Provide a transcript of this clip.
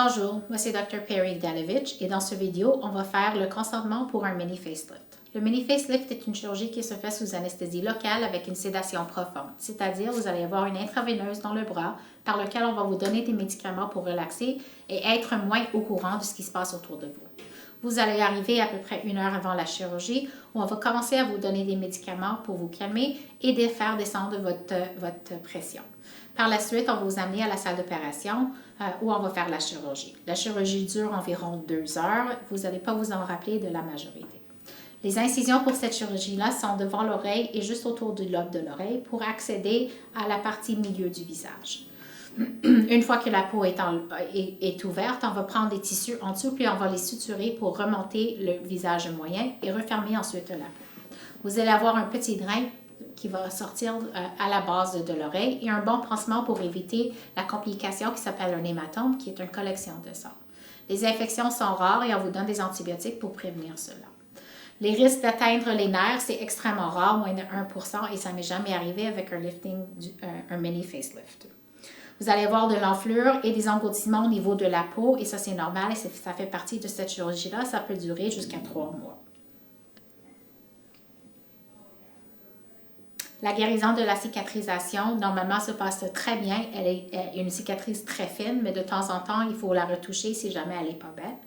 Bonjour, moi c'est Dr. Perry Dalovich et dans cette vidéo, on va faire le consentement pour un mini facelift. Le mini facelift est une chirurgie qui se fait sous anesthésie locale avec une sédation profonde, c'est-à-dire vous allez avoir une intraveineuse dans le bras par lequel on va vous donner des médicaments pour relaxer et être moins au courant de ce qui se passe autour de vous. Vous allez arriver à peu près 1 heure avant la chirurgie où on va commencer à vous donner des médicaments pour vous calmer et de faire descendre votre pression. Par la suite, on va vous amener à la salle d'opération où on va faire la chirurgie. La chirurgie dure environ 2 heures. Vous n'allez pas vous en rappeler de la majorité. Les incisions pour cette chirurgie-là sont devant l'oreille et juste autour du lobe de l'oreille pour accéder à la partie milieu du visage. Une fois que la peau est ouverte, on va prendre des tissus en dessous puis on va les suturer pour remonter le visage moyen et refermer ensuite la peau. Vous allez avoir un petit drain qui va sortir à la base de l'oreille et un bon pansement pour éviter la complication qui s'appelle un hématome, qui est une collection de sang. Les infections sont rares et on vous donne des antibiotiques pour prévenir cela. Les risques d'atteindre les nerfs, c'est extrêmement rare, moins de 1%, et ça ne m'est jamais arrivé avec un mini facelift. Vous allez avoir de l'enflure et des engourdissements au niveau de la peau, et ça c'est normal, et ça fait partie de cette chirurgie-là. Ça peut durer jusqu'à 3 mois. La guérison de la cicatrisation, normalement, se passe très bien. Elle est une cicatrice très fine, mais de temps en temps, il faut la retoucher si jamais elle n'est pas belle.